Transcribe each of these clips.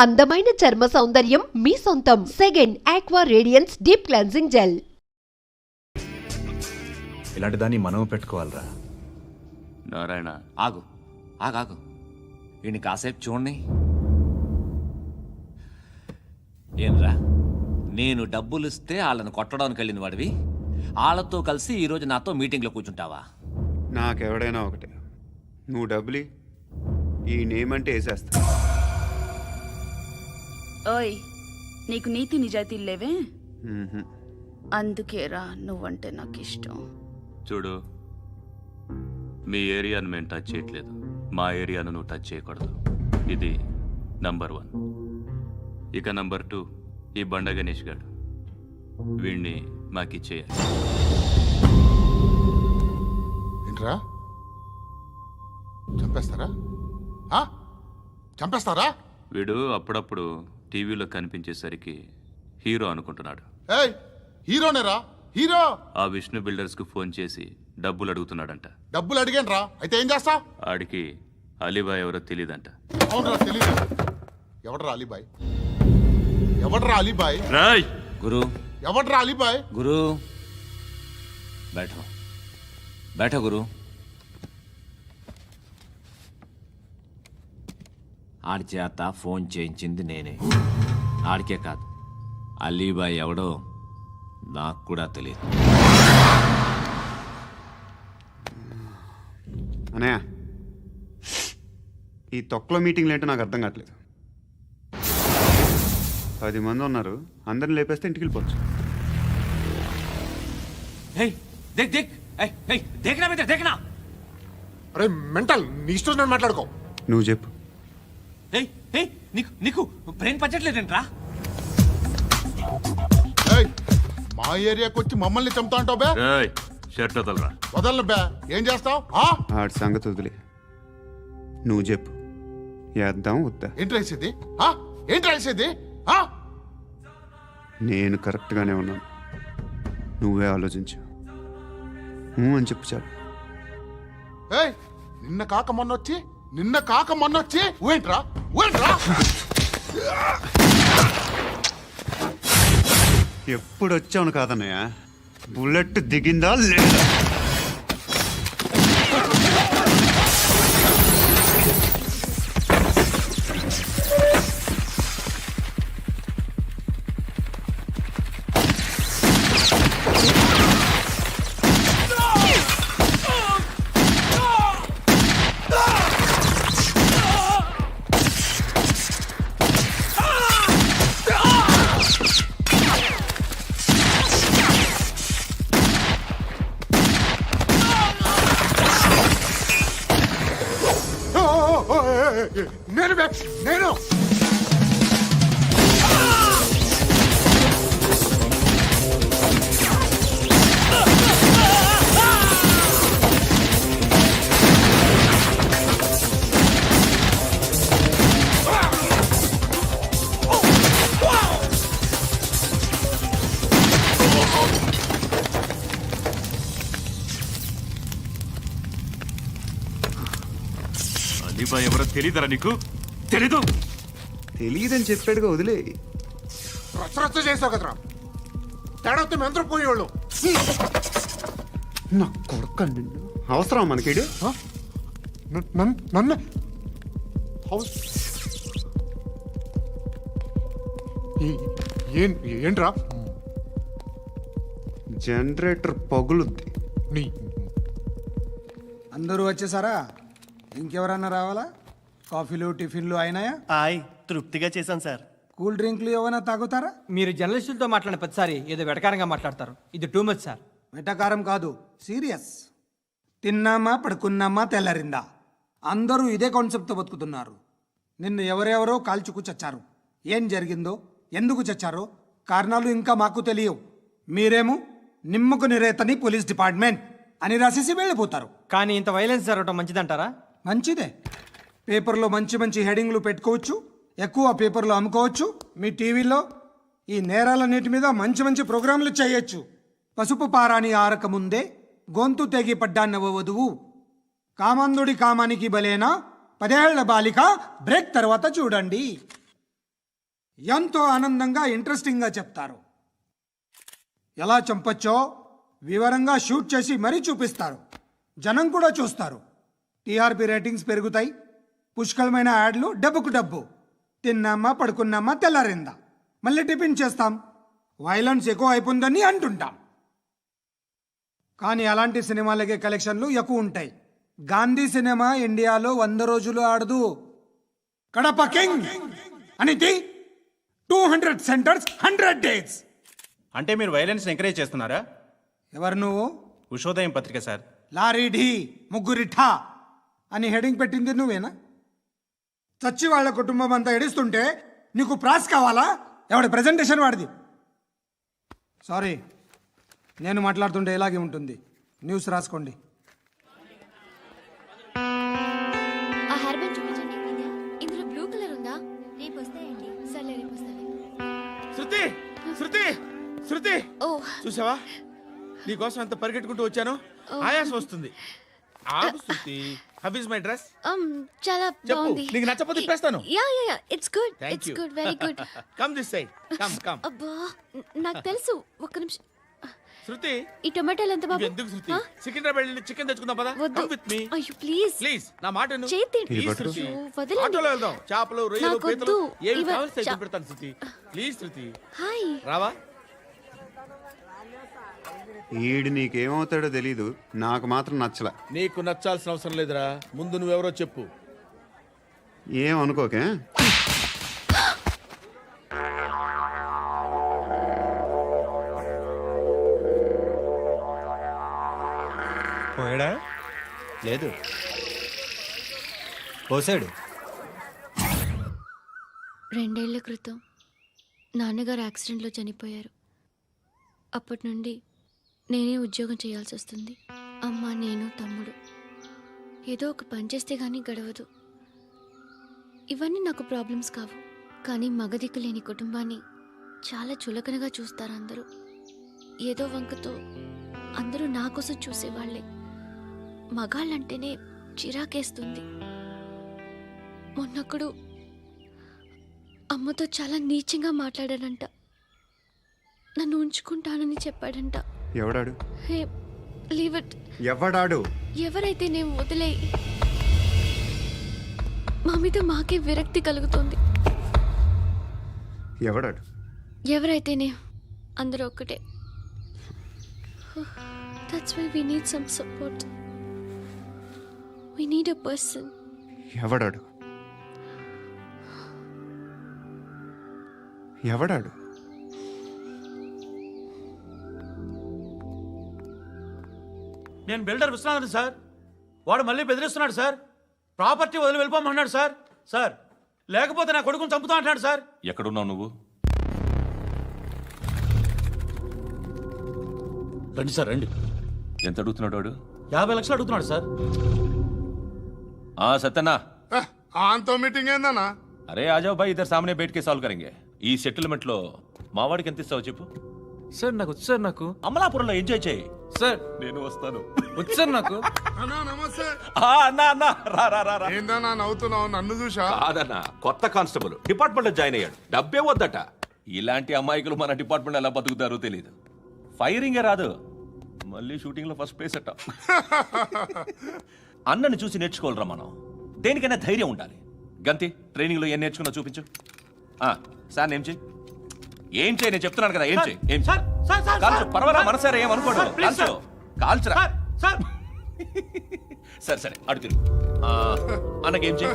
అందమైన చర్మ సౌందర్యం మీ సొంతం. Second aqua radiance deep cleansing gel. ఇలాంటి దాన్ని మనం పెట్టుకోవాలరా. నారాయణ ఆగు ఆగాగు, ఈయన కాసేపు చూడండి. ఏంరా, నేను డబ్బులు ఇస్తే వాళ్ళని కొట్టడానికి వెళ్ళిన వాడివి, వాళ్ళతో కలిసి ఈరోజు నాతో మీటింగ్లో కూర్చుంటావా? నాకెవడైనా ఒకటే, నువ్వు డబ్బులి ఈ నేమ్ అంటే వేసేస్తా. ఓయ్, నీకు నీతి నిజాయితీలు లేవే, అందుకేరా నువ్వంటే నాకు ఇష్టం. చూడు, మీ ఏరియాను మేము టచ్ చేయట్లేదు, మా ఏరియాను నువ్వు టచ్ చేయకూడదు. ఇది నంబర్ 1. ఇక నంబర్ 2, ఈ బండ గణేష్ గారు, వీణ్ణి మాకిచ్చేయాలి. ఏంట్రా, చంపేస్తారా? చంపేస్తారా? వీడు అప్పుడప్పుడు టీవీలో కనిపించేసరికి హీరో అనుకుంటున్నాడు. ఏయ్, హీరోనేరా, హీరో. ఆ విష్ణు బిల్డర్స్కు ఫోన్ చేసి డబ్బులు అడుగుతున్నాడంట. డబ్బులు అడిగాను రా, అయితే ఏం చేస్తా? ఆడికి అలీబాయ్ ఎవరో తెలియదంట. అవునరా, తెలీదు. ఎవడరా అలీబాయ్? ఎవడరా అలీబాయ్? రాయ్ గురు, ఎవడరా అలీబాయ్? గురు బైఠో బైఠో గురు. ఆడి చేత ఫోన్ చేయించింది నేనే. ఆడికే కాదు, అలీబాయ్ ఎవడో నాకు కూడా తెలియదు. అనయ్య, ఈ తొక్కలో మీటింగ్లు ఏంటో నాకు అర్థం కావట్లేదు. 10 మంది ఉన్నారు, అందరిని లేపేస్తే ఇంటికి వెళ్ళిపోవచ్చు. అరే మెంటల్, నీ ఇష్టం నేను మాట్లాడుకో. నువ్వు చెప్పు. నీకు బ్రెయిన్ పచ్చట్లేదంట్రా? మా ఏరియాకి వచ్చి మమ్మల్ని చంపుతా అంటావు బే? రాయ్ షర్ట్ వదలరా. వదలను బే. ఏం చేస్తావు? ఆడి సంగతి వదిలే, నువ్వు చెప్పు. వేద్దాం వద్దా? ఏంటి రాసేది? ఏంటి రాసేది? నేను కరెక్ట్గానే ఉన్నాను, నువ్వే ఆలోచించు. అని చెప్పు చాలు. ఏయ్, నిన్న కాక మొన్నొచ్చి ఊయంట్రా. ఎప్పుడు వచ్చావును కాదన్నయ్య, బుల్లెట్ దిగిందా లేదా? నేను అలీబాయ్ ఎవరో తెలీదరా నీకు? తెలియదని చెప్పాడుగా, వదిలే. రచ్చ చేసావు కదరా, తేడా వస్తే మెంతరం పోయేవాళ్ళు. నా కొడుకు నిన్ను అవసరం మనకిడు. నన్ను ఏంట్రా? జనరేటర్ పగులుద్ది. నీ అందరూ వచ్చేసారా? ఇంకెవరన్నా రావాలా? కాఫీలు టిఫిన్లు అయినాయా? తృప్తిగా చేశాను సార్. కూల్ డ్రింక్లు ఏమైనా తాగుతారా? మీరు జర్నలిస్టులతో మాట్లాడిన ప్రతిసారి ఏదో వెటకారంగా మాట్లాడతారు. ఇది టూ మచ్ సార్. వెటకారం కాదు, సీరియస్. తిన్నామా పడుకున్నామా తెల్లరిందా, అందరూ ఇదే కాన్సెప్ట్తో బతుకుతున్నారు. నిన్ను ఎవరెవరో కాల్చుకు చచ్చారు. ఏం జరిగిందో, ఎందుకు చచ్చారో కారణాలు ఇంకా మాకు తెలియవు. మీరేమో నిమ్మకు నిరేతని పోలీస్ డిపార్ట్మెంట్ అని రాసేసి వెళ్ళిపోతారు. కానీ ఇంత వైలెన్స్ జరగడం మంచిదంటారా? మంచిదే. పేపర్లో మంచి మంచి హెడింగ్లు పెట్టుకోవచ్చు, ఎక్కువ పేపర్లు అమ్ముకోవచ్చు. మీ టీవీలో ఈ నేరాలన్నిటి మీద మంచి మంచి ప్రోగ్రాంలు చేయొచ్చు. పసుపు పారాని ఆరకముందే గొంతు తెగి పడ్డాన్నవ వధువు, కామందుడి కామానికి బలేనా 10 ఏళ్ల బాలిక బ్రేక్ తర్వాత చూడండి. ఎంతో ఆనందంగా ఇంట్రెస్టింగ్గా చెప్తారు. ఎలా చంపచ్చో వివరంగా షూట్ చేసి మరీ చూపిస్తారు. జనం కూడా చూస్తారు. టీఆర్పీ రేటింగ్స్ పెరుగుతాయి. పుష్కలమైన యాడ్లు, డబ్బుకు డబ్బు. తిన్నామా, పడుకున్నామా, తెల్లారిందా, మళ్ళీ టిఫిన్ చేస్తాం. వైలెన్స్ ఎక్కువ అయిపోయిందని అంటుంటాం. కానీ అలాంటి సినిమాలకే కలెక్షన్లు ఎక్కువ ఉంటాయి. గాంధీ సినిమా ఇండియాలో 100 రోజులు ఆడదు. కడప కింగ్ అనితి 200 సెంటర్స్ 100 డేస్. అంటే మీరు వైలెన్స్ ఎంకరేజ్ చేస్తున్నారా? ఎవరు నువ్వు? ఉషోదయం పత్రిక సార్. లారీ ఢీ ముగ్గురిఠా అని హెడింగ్ పెట్టింది నువ్వేనా? చచ్చి వాళ్ళ కుటుంబం అంతా ఎడుస్తుంటే నీకు ప్రాస్ కావాలా? ఎవడి ప్రెజెంటేషన్ వాడిది. సారీ, నేను మాట్లాడుతుంటే ఇలాగే ఉంటుంది. న్యూస్ రాసుకోండి. ఆ హెయిర్ బ్యాండ్ చూపించండి. ఇందులో బ్లూ కలర్ ఉందా? రేపు వస్తాయండి. సర్లే, రేపు వస్తాను. శృతి శృతి శృతి, ఓ, చూసావా నీకోసం ఎంత పరిగెట్టుకుంటూ వచ్చాను. ఆయాసం వస్తుంది. ఆగు Shruti. How is my dress? చాలా చెప్పు. బాగుంది. నీకు నచ్చకపోతే తిప్పేస్తాను. Yeah, it's good. Thank it's you. Good, very good. Come this side. Come. అబ్బా, నాకు తెలుసు. ఒక్క నిమిషం. శృతి, ఈ టొమాటోలు ఎంత బాబు? ఎందుకు శృతి? సికింద్రాబాద్ వెళ్ళి చికెన్ తెచ్చుకుందాం పదా. వద్దు. కమ్ విత్ మీ అయ్యో, ప్లీజ్ ప్లీజ్. నా మాట విను. చేతి Please, శృతి. వదలండి. ఆటోలో వెళ్దాం. చేపలు, రొయ్యలు, నాకు పీతలు వద్దు. ఏమి ఇవ- కావాలి చా- పెడతాను శృతి. Please Shruti. హాయ్. రావా? ఈడు నీకేమవుతాడో తెలీదు, నాకు మాత్రం నచ్చల. నీకు నచ్చాల్సిన అవసరం లేదురా. ముందు నువ్వెవరో చెప్పు. ఏమనుకోకే. పోయాడా? లేదు, పోసాడు. 2 ఏళ్ల క్రితం నాన్నగారు యాక్సిడెంట్లో చనిపోయారు. అప్పటి నుండి నేనే ఉద్యోగం చేయాల్సి వస్తుంది. అమ్మ, నేను, తమ్ముడు. ఏదో ఒక పని చేస్తే కానీ గడవదు. ఇవన్నీ నాకు ప్రాబ్లమ్స్ కావు. కానీ మగదిక్కు లేని కుటుంబాన్ని చాలా చులకనగా చూస్తారు అందరూ. ఏదో వంకతో అందరూ నా కోసం చూసేవాళ్లే. మగాళ్ళంటేనే చిరాకేస్తుంది. మొన్నొక్కడు అమ్మతో చాలా నీచంగా మాట్లాడాడంట. నన్ను ఉంచుకుంటానని చెప్పాడంట. ఎవడాడు? హే, లీవ్ ఇట్. ఎవడాడు? ఎవరైతే నేను వదిలే. మా మీద మాకే విరక్తి కలుగుతుంది. ఎవడాడు? ఎవరైతేనే అందరూ ఒక్కటే. That's why we need some support. We need a person. ఎవడాడు? ఎవడాడు? నేను బిల్డర్ విశ్వనాథన్ సార్. వాడు మళ్ళీ బెదిరిస్తున్నాడు సార్. ప్రాపర్టీ వదిలి వెళ్ళిపోమన్నాడు సార్. సార్, లేకపోతే నా కొడుకుని చంపుతా అంటున్నాడు సార్. ఎక్కడున్నావు నువ్వు? రండి సార్, రండి. ఎంత అడుగుతున్నాడు వాడు? 50 లక్షలు అడుగుతున్నాడు సార్. సత్యనా, ఆంతో మీటింగ్ ఏందన్నా? అరే ఆజావ్ భాయ్, ఇద్దరు సామనే బయట కే సాల్వ్ కరెంగే. ఈ సెటిల్మెంట్ లో మావాడికి ఎంత ఇస్తావు చెప్పు. సార్ నాకు వచ్చు సార్. నాకు అమలాపురంలో ఎంజాయ్ చేయి సార్. నేను వస్తాను. వచ్చు సార్ నాకు. అన్నా నమస్తే. అన్నా రా రా రా రా. ఏందన్నా నవ్వుతున్నావు? నన్ను చూసా? కాదన్నా, కొత్త కానిస్టేబుల్ డిపార్ట్మెంట్ లో జాయిన్ అయ్యాడు. డబ్బే వద్దట. ఇలాంటి అమాయకులు మన డిపార్ట్మెంట్ ఎలా బతుకుతారో తెలియదు. ఫైరింగే రాదు, మళ్ళీ షూటింగ్ లో ఫస్ట్ ప్లేస్ అట్ట. అన్నని చూసి నేర్చుకోవాలరా మనం. దేనికైనా ధైర్యం ఉండాలి. గంతి, ట్రైనింగ్ లో ఏం నేర్చుకున్నా చూపించు. సార్ ఏం చేయి, ఏం చేయి, నేను చెప్తున్నాను కదా. ఏం చేయి, ఏం సార్, సార్, సార్, కాల్చు, సార్, పర్వాలా, సార్, మనసారా ఏమనుకోడు. సార్, ప్లీజ్ కాల్చు, కాల్చురా. Sir, sir. సరే సరే, అడు తిరుగు. అన్నకేం చేయి,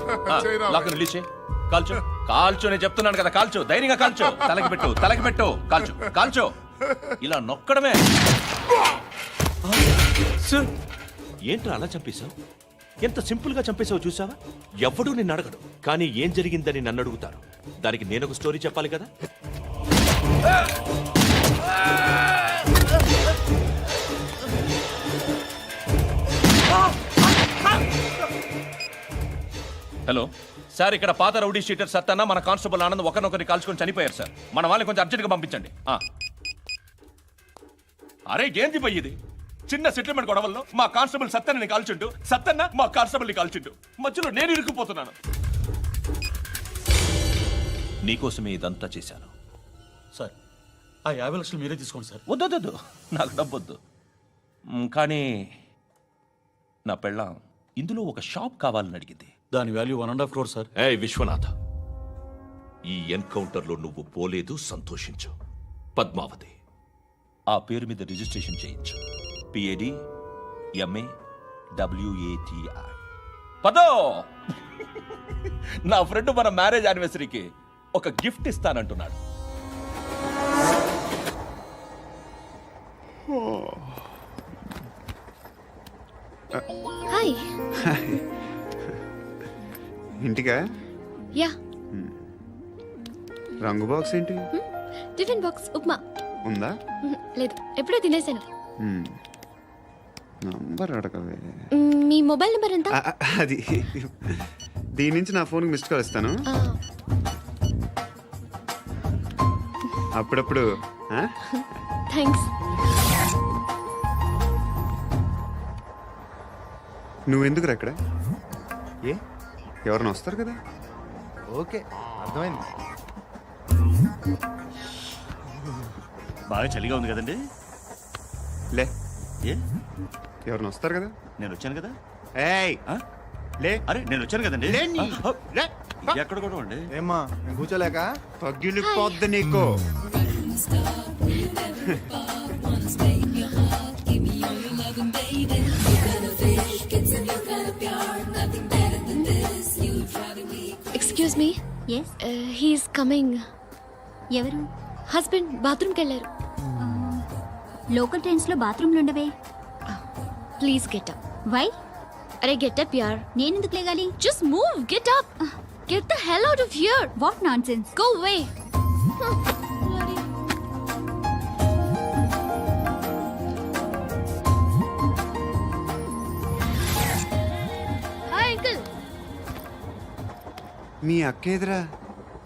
లాక్ రిలీజ్ చేయి. కాల్చు, కాల్చు, నేను చెప్తున్నాను కదా. కాల్చు, ధైర్యంగా కాల్చు. తలకి పెట్టు, తలకి పెట్టు. కాల్చు, కాల్చు. ఇలా నొక్కడమే. ఏంట్రా అలా చంపేశావు? ఎంత సింపుల్ గా చంపేశావు చూసావా? ఎవడూ నిన్ను అడగడు, కానీ ఏం జరిగిందని నన్ను అడుగుతారు. దానికి నేను ఒక స్టోరీ చెప్పాలి కదా. హలో సార్, ఇక్కడ పాత రౌడీ షీటర్ సత్తన్న, మన కానిస్టేబుల్ ఆనంద్ ఒకరినొకరిని కాల్చుకొని చనిపోయారు సార్. మన వాళ్ళని కొంచెం అర్జెంట్గా పంపించండి. అరే ఏంది పోయి ఇది? చిన్న సెటిల్మెంట్ గొడవల్లో మా కానిస్టేబుల్ సత్తన్నని కాల్చుంటూ, సత్తన్న మా కానిస్టేబుల్ని కాల్చుంటూ, మధ్యలో నేను ఇరుక్కుపోతున్నాను. నీకోసమే ఇదంతా చేశాను. సార్ ఆ 50 లక్షలు మీరే తీసుకోండి సార్. వద్దొద్దు, నాకు డబ్బొద్దు. కానీ నా పెళ్ళాం ఇందులో ఒక షాప్ కావాలని అడిగింది. దాని వాల్యూ 1.5 crore సార్. విశ్వనాథ, ఈ ఎన్కౌంటర్లో నువ్వు పోలేదు, సంతోషించు. పద్మావతి ఆ పేరు మీద రిజిస్ట్రేషన్ చేయించు. PAD MA WATI. పదో, నా ఫ్రెండ్ మన మ్యారేజ్ యానివర్సరీకి ఒక గిఫ్ట్ ఇస్తానంటున్నాడు. హాయ్. ఇంటికా? యా. రంగు బాక్స్ ఏంటి? Tiffin box upma. ఉందా? లేదు, ఎప్పుడో తినేసాను. నంబర్ అడగవే. మీ మొబైల్ నెంబర్ ఎంత? అది దీని నుంచి నా ఫోన్కి మిస్డ్ కాల్ ఇస్తాను. అప్పుడప్పుడు. థ్యాంక్స్. నువ్వెందుకురా అక్కడ? ఏ ఎవరైనా వస్తారు కదా? ఓకే, అర్థమైంది. బాగా చలిగా ఉంది కదండి. లే, ఏ ఎవరైనా వస్తారు కదా? నేను వచ్చాను కదా. ఏయ్ లే. అరే నేను వచ్చాను కదండి. లే. ఎక్కడ కూడా అండి. ఏమ్మా, నేను కూర్చోలేక? పగిలిపోద్ది నీకు. Excuse me. He's coming. ఎవరు? హస్బెండ్ బాత్రూమ్కి వెళ్ళారు. లోకల్ ట్రైన్స్లో బాత్రూమ్లు ఉండవే. Please get up. వై? అరే గెట్ అప్ యార్. నేనెందుకు లేగాలి? Just move, get up. Get the hell out of here. What nonsense. Go away. Hi uncle. మీ అక్క ఎదురా?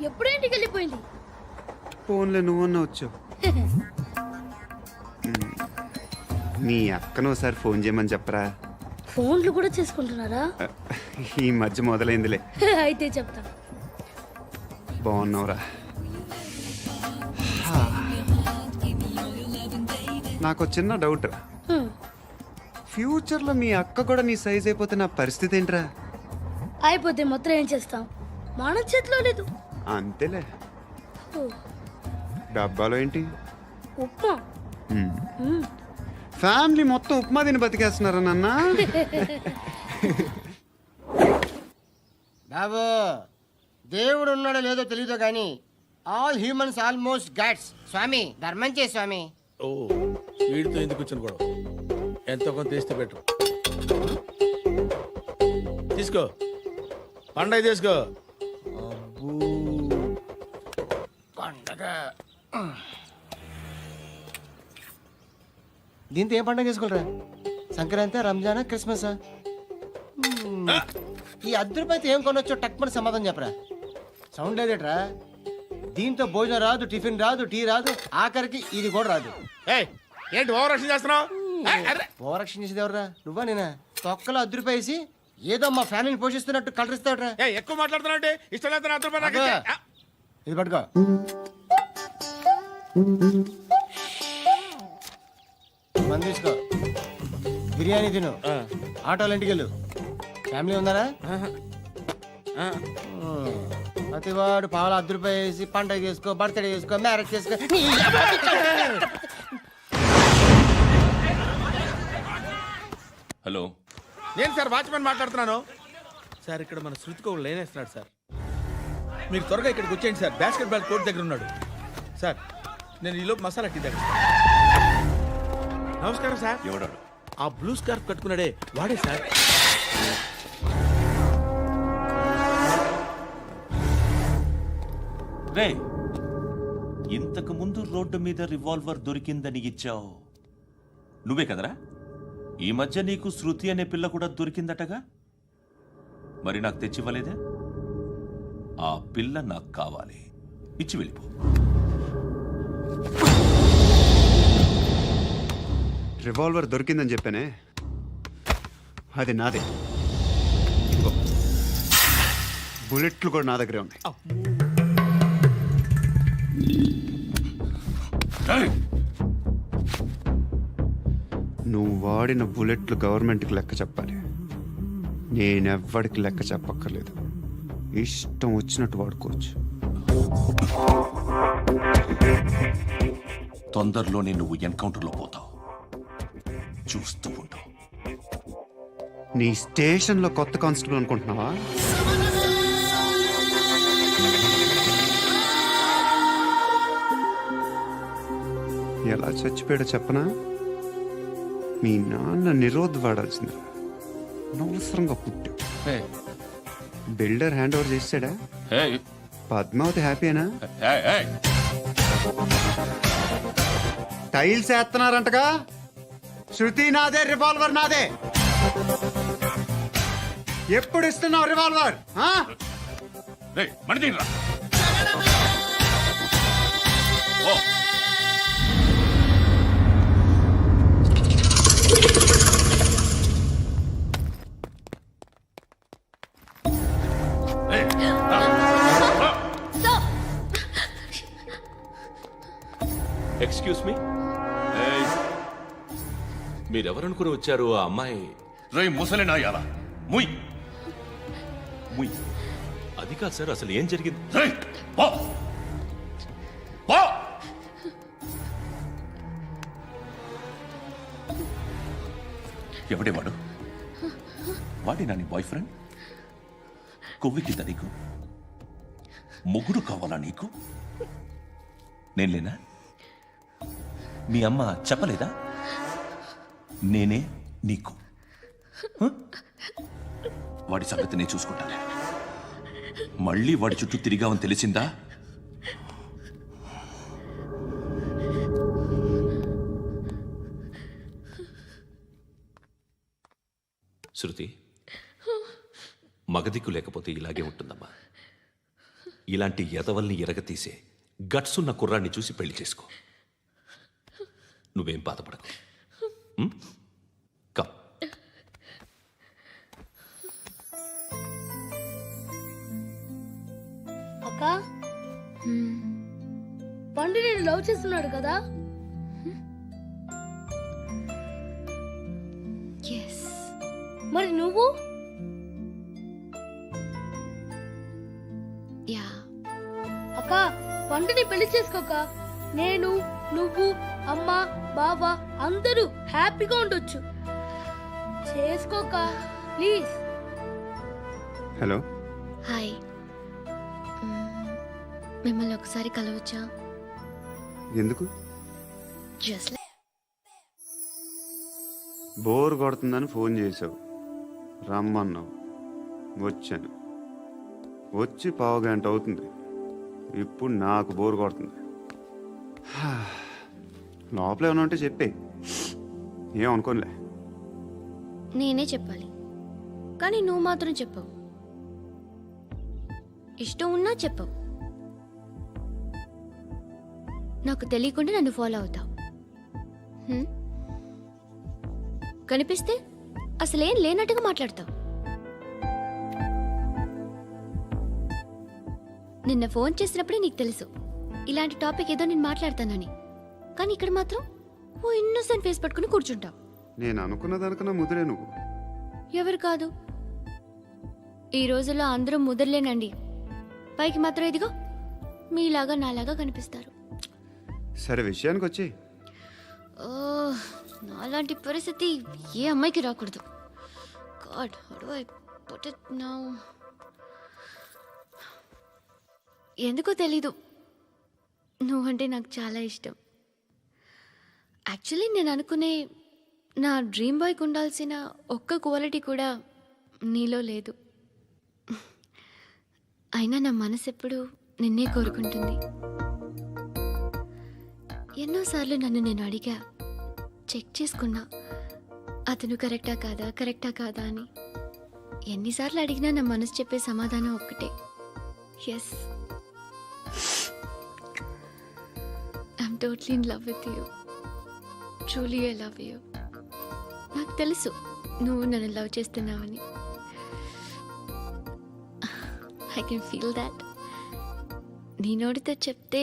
ఎప్పుడు ఇంటికి వెళ్ళిపోయింది. ఫోన్లో నువ్వన్నా వచ్చు. మీ అక్కను ఒకసారి ఫోన్ చేయమని చెప్పరా. ఫోన్లు కూడా చేసుకుంటున్నారా? ఈ మధ్య మొదలైందిలే. అయితే చెప్తా. బాగున్నావురా? నాకు చిన్న డౌట్. ఫ్యూచర్లో మీ అక్క కూడా నీ సైజ్ అయిపోతే నా పరిస్థితి ఏంట్రా? అయిపోతే మొత్తం ఏం చేస్తాం, మన చేతిలో లేదు. అంతేలే. డబ్బాలో ఏంటి? ఉప్మా. ఫ్యామిలీ మొత్తం ఉప్మా తిని బతికేస్తున్నారా నాన్న? బాబు, దేవుడు ఉన్నాడో లేదో తెలియదు కానీ ఆల్ హ్యూమన్స్ ఆల్మోస్ట్ గాడ్స్. స్వామి ధర్మం చే స్వామి. ఓ, వీడితో ఎందుకు వచ్చిన గొడవ? ఎంతో కొంత తీస్తే పెట్టు. తీసుకో, పండగ తీసుకో. పండగ దీంతో ఏం పండగ చేసుకోరా? సంక్రాంతి, రంజానా, క్రిస్మసా? ఈ ₹10 ఏం కొనొచ్చో టక్మని సమాధానం చెప్పరా. సౌండ్ లేదేట్రా? దీంతో భోజనం రాదు, టిఫిన్ రాదు, టీ రాదు, ఆఖరికి ఇది కూడా రాదు. ఏంటి ఓవర్ యాక్షన్ చేస్తున్నావు? ఓవరాక్షన్ చేసేది ఎవరా? నువ్వా నేనా? తొక్కలో ₹10 వేసి ఏదో మా ఫ్యామిలీని పోషిస్తున్నట్టు కలరిస్తాడ్రా. ఎక్కువ మాట్లాడుతున్నావు. ఇష్టం లేదు నా రూపాయలు. ఇది పట్టుకో. మంది తీసుకో, బిర్యానీ తిను, ఆటోలు ఇంటికి వెళ్ళు. ఫ్యామిలీ ఉందారా? ప్రతివాడు పావులు ₹10 వేసి పండగ చేసుకో, బర్త్డే చేసుకో, మ్యారేజ్ చేసుకో. హలో, నేను సార్ వాచ్మెన్ మాట్లాడుతున్నాను. సార్ ఇక్కడ మన శృతికో లేనేస్తున్నాడు సార్. మీరు త్వరగా ఇక్కడికి వచ్చేయండి సార్. బాస్కెట్ బాల్ కోర్ట్ దగ్గర ఉన్నాడు సార్. నేను ఈలోపు మసాలా టీ దగ్గర. నమస్కారం సార్. ఎవడాడు? ఆ బ్లూ స్కార్ఫ్ కట్టుకున్నాడే వాడే సార్. రే, ఇంతకు ముందు రోడ్డు మీద రివాల్వర్ దొరికిందని ఇచ్చావు నువ్వే కదరా? ఈ మధ్య నీకు శృతి అనే పిల్ల కూడా దొరికిందటగా? మరి నాకు తెచ్చివ్వలేదే? ఆ పిల్ల నాకు కావాలి, ఇచ్చి వెళ్ళిపో. రివాల్వర్ దొరికిందని చెప్పానే, అది నాదే. బుల్లెట్లు కూడా నా దగ్గరే ఉన్నాయి. వాడిన బుల్లెట్లు గవర్నమెంట్కి లెక్క చెప్పాలి. నేనెవ్వడికి లెక్క చెప్పక్కర్లేదు. ఇష్టం వచ్చినట్టు వాడుకోవచ్చు. తొందరలోనే నువ్వు ఎన్కౌంటర్లో పోతావు, చూస్తూ ఉంటావు. నీ స్టేషన్లో కొత్త కానిస్టేబుల్ అనుకుంటున్నావా? ఎలా చచ్చిపోయాడో చెప్పనా? మీ నాన్న నిరోధ్ వాడాల్సింది. అనవసరంగా పుట్టావు. బిల్డర్ హ్యాండ్ ఓవర్ చేసాడా? పద్మావతి హ్యాపీనా? టైల్స్ వేస్తున్నారంటగా. శృతి నాదే, రివాల్వర్ నాదే. ఎప్పుడు ఇస్తున్నావు రివాల్వర్? ఎక్స్క్యూజ్ మీ, మీరెవరనుకుని వచ్చారు? ఆ అమ్మాయి రై ముసలినాయాల ముయ్ ముయ్. అది కాదు సార్, అసలు ఏం జరిగింది? ఎవడే వాడు? వాడి నా నీ బాయ్ ఫ్రెండ్? కొవ్వికింద నీకు? మొగుడు కావాలా నీకు? నేను లేనా? మీ అమ్మ చెప్పలేదా నేనే నీకు? వాడి సంగతి నేను చూసుకుంటాను. మళ్ళీ వాడి చుట్టూ తిరిగావని తెలిసిందా? శృతి, మగదిక్కు లేకపోతే ఇలాగే ఉంటుందమ్మా. ఇలాంటి ఎదవల్ని ఎరగతీసే గట్స్ ఉన్న కుర్రాన్ని చూసి పెళ్లి చేసుకో. నువ్వేం బాధపడకు. కమ్. అక్క, పండు నేను లవ్ చేస్తున్నాడు కదా? మరి నువ్వు? అక్క, పండుని పెళ్లి చేసుకోక నేను, నువ్వు, అమ్మ, బావ అందరూ హ్యాపీగా ఉండొచ్చు. చేసుకోక ప్లీజ్. హలో. హాయ్. మిమ్మల్ని ఒకసారి కలవచ్చా? ఎందుకు? జస్ట్ బోర్ కొడుతుందని ఫోన్ చేసావు, రమ్మన్నావు, వచ్చాను. వచ్చి పావు గంట అవుతుంది. ఇప్పుడు నాకు బోర్ కొడుతుంది. లోపల ఏమైనా ఉంటే చెప్పే, ఏమనుకోనిలే. నేనే చెప్పాలి, కానీ నువ్వు మాత్రం చెప్పవు. ఇష్టం ఉన్నా చెప్పవు. నాకు తెలియకుండా నన్ను ఫాలో అవుతావు. కనిపిస్తే అసలేం లేనట్టుగా మాట్లాడతావు. నిన్న ఫోన్ చేసినప్పుడే నీకు తెలుసు ఇలాంటి టాపిక్ ఏదో నేను మాట్లాడతానని. కానీ ఇక్కడ మాత్రం ఓ ఇన్నోసెంట్ ఫేస్ పట్టుకుని కూర్చుంటావు. నేను అనుకున్నదానికన్నా ముదిరే నువ్వు. ఎవరు కాదు, ఈ రోజుల్లో అందరూ ముదరలేనండి. పైకి మాత్రం ఇదిగో మీలాగా నాలాగా కనిపిస్తారు. సరే, విషయానికి వచ్చి. నాలాంటి పరిస్థితి ఏ అమ్మాయికి రాకూడదు. God, how do I put it now? ఎందుకో తెలీదు, నువ్వంటే నాకు చాలా ఇష్టం. యాక్చువల్లీ నేను అనుకునే నా డ్రీమ్ బాయ్కి ఉండాల్సిన ఒక్క క్వాలిటీ కూడా నీలో లేదు. అయినా నా మనసు ఎప్పుడు నిన్నే కోరుకుంటుంది. ఎన్నోసార్లు నన్ను నేను అడిగా, చెక్ చేసుకున్నా అతను కరెక్టా కాదా అని. ఎన్నిసార్లు అడిగినా నా మనసు చెప్పే సమాధానం ఒక్కటే, yes, I'm totally in love with you. Truly I love you. నాకు తెలుసు నువ్వు నన్ను లవ్ చేస్తున్నావని. I can feel that. నీ నోటితో చెప్తే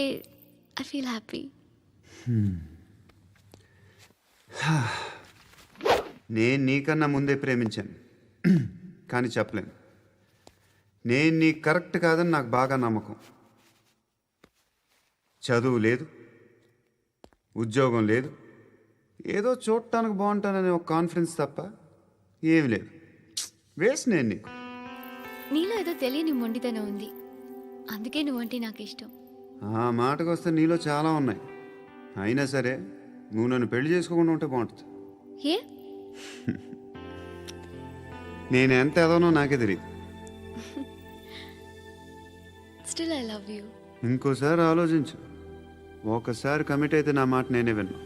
ఐ ఫీల్ హ్యాపీ. నేను నీకన్నా ముందే ప్రేమించాను, కానీ చెప్పలేను. నేను నీకు కరెక్ట్ కాదని నాకు బాగా నమ్మకం. చదువు లేదు, ఉద్యోగం లేదు, ఏదో చూడటానికి బాగుంటాననే ఒక కాన్ఫిడెన్స్ తప్ప ఏమి లేదు. వేస్ట్ నేను నీకు. నీలో ఏదో తెలియని మొండితనం ఉంది, అందుకే నువ్వంటే నాకు ఇష్టం. ఆ మాటకు వస్తే నీలో చాలా ఉన్నాయి. అయినా సరే నువ్వు నన్ను పెళ్లి చేసుకోకుండా ఉంటే బాగుంటుంది. ఏ? నేను ఎంత ఎదవనో నాకే తెలియదు. Still I love you. ఇంకోసారి ఆలోచించు. ఒకసారి కమిట్ అయితే నా మాట నేనే విన్నా.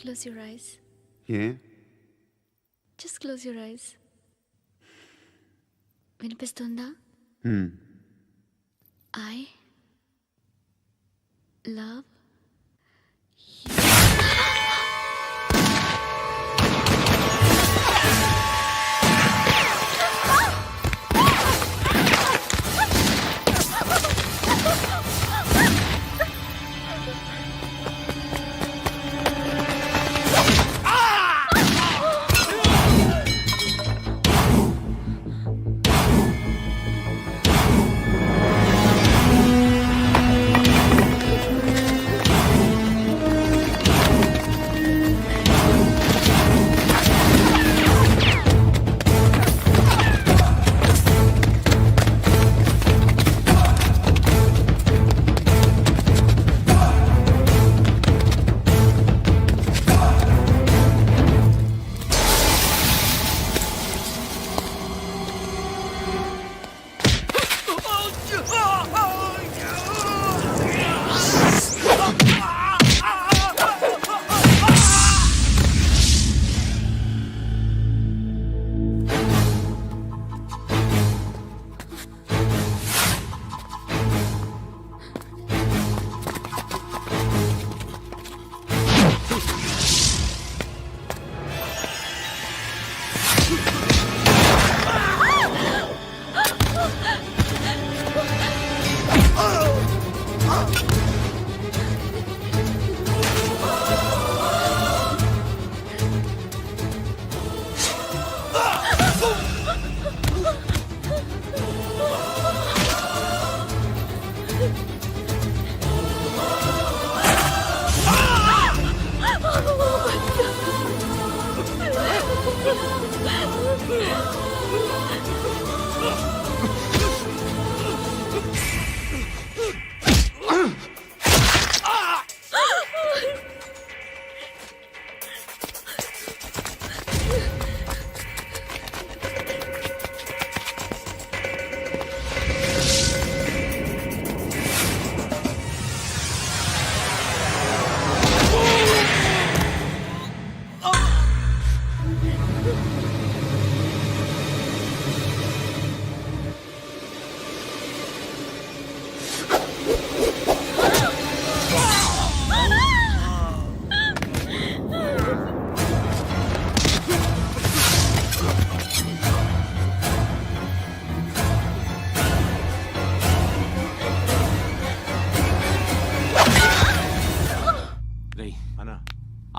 Close your eyes. A? Just close your eyes. వినిపిస్తుందా? I love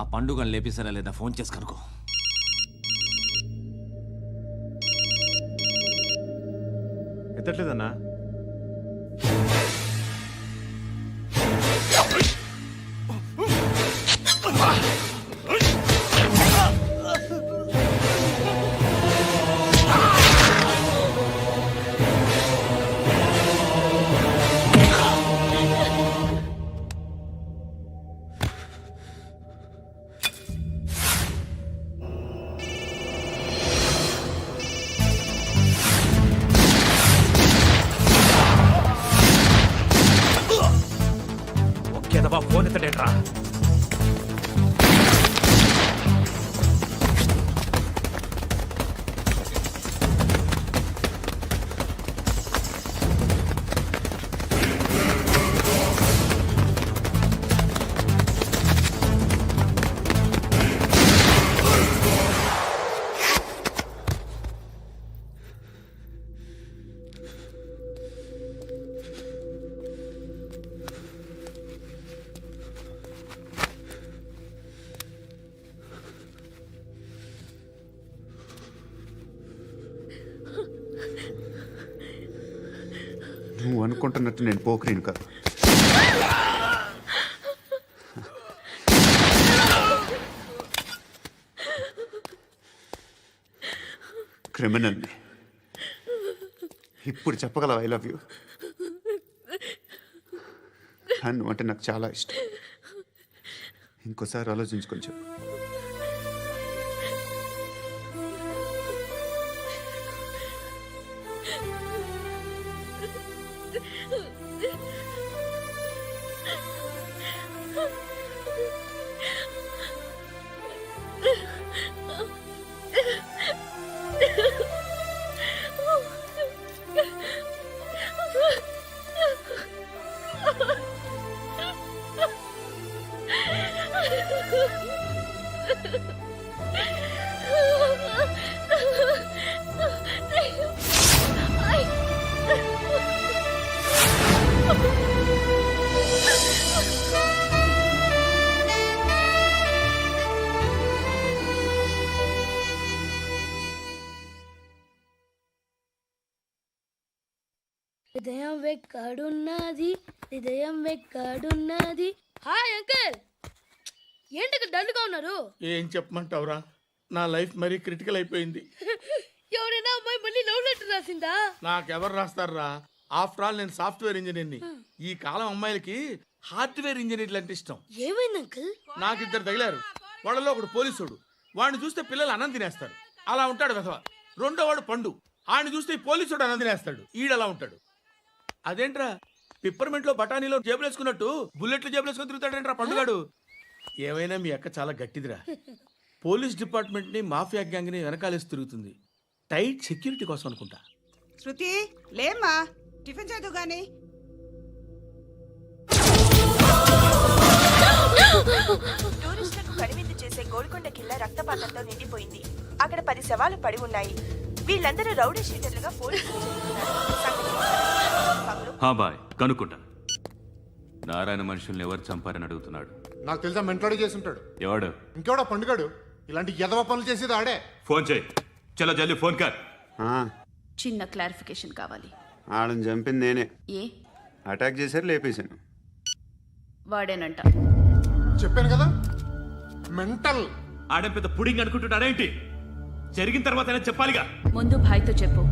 ఆ పండుగను లేపేసారా లేదా ఫోన్ చేసి కనుకో. ఎత్తట్లేదన్నా. నువ్వు అనుకుంటున్నట్టు నేను పోకరీని కాదు. క్రిమినల్ని. ఇప్పుడు చెప్పగలవా ఐ లవ్ యూ? నువ్వు అంటే నాకు చాలా ఇష్టం. ఇంకోసారి ఆలోచించుకొని చెప్పు. హృదయం వెక్కడున్నది, హృదయం వెక్కడున్నది. హాయ్ అంకుల్, ఏంటి డల్గా ఉన్నారు? ఏం చెప్పమంటావురా, నా లైఫ్ మరీ క్రిటికల్ అయిపోయింది. ఎవరైనా అమ్మాయి మళ్ళీ లవ్ లెటర్ రాసిందా? నాకెవరు రాస్తారా? ఆఫ్టర్ ఆల్ నేను సాఫ్ట్వేర్ ఇంజనీర్ని. ఈ కాలం అమ్మాయిలకి హార్డ్వేర్ ఇంజనీర్లు అంటే ఇష్టం. ఏమైంది అంకుల్? నాకు ఇద్దరు తగిలారు. వాళ్ళలో ఒకడు పోలీసుడు. వాడిని చూస్తే పిల్లలు అన్నం తినేస్తారు, అలా ఉంటాడు వెధవ. రెండో వాడు పండు. ఆడిని చూస్తే ఈ పోలీసుడు అన్నం తినేస్తాడు, ఈడలా ఉంటాడు. అదేంట్రా, పిప్పర్మెంట్ లో బఠానీలో జేబులు వేసుకున్నట్టు బుల్లెట్లు జేబులు వేసుకుని తిరుగుతాడేంట్రా పండుగాడు. ఏమైనా మీ అక్క చాలా గట్టిదిరా. పోలీస్ డిపార్ట్మెంట్ ని మాఫియా గ్యాంగ్ ని వెనకాలేసి తిరుగుతుంది. టైట్ సెక్యూరిటీ కోసం అనుకుంటా. శృతి లేమ్మా, టిఫిన్ చేద్దు గాని. టూరిస్టులకు కనువిందు చేసే గోల్కొండ కిల్లా రక్తపాతంతో నిండిపోయింది. అక్కడ 10 శవాలు పడి ఉన్నాయి. వీళ్ళందరూ రౌడీ షీటర్లుగా పోలీసులు బాయ్ కనుక్కుంటా. నారాయణ మనుషుల్ని ఎవరు చంపారని అడుగుతున్నాడు. నాకు తెలుసా, మెంటలాడి చేసి ఉంటాడు. ఎవడు? ఇంకెవడా పండుగాడు. ఇలాంటి ఎదవ పనులు చేసేది ఆడే. ఫోన్ చేయి. చలో జల్దీ ఫోన్ కర్. చిన్న క్లారిఫికేషన్ కావాలి. ఆడని చంపింది నేనే. ఏ అటాక్ చేశారు, లేపేశాను. వాడేనంట. చెప్పాను కదా, మెంటల్. ఆడే పెద్ద పుడింగ్ అనుకుంటున్నాడేంటి? జరిగిన తర్వాత చెప్పాలిగా. ముందు భాయ్తో చెప్పు.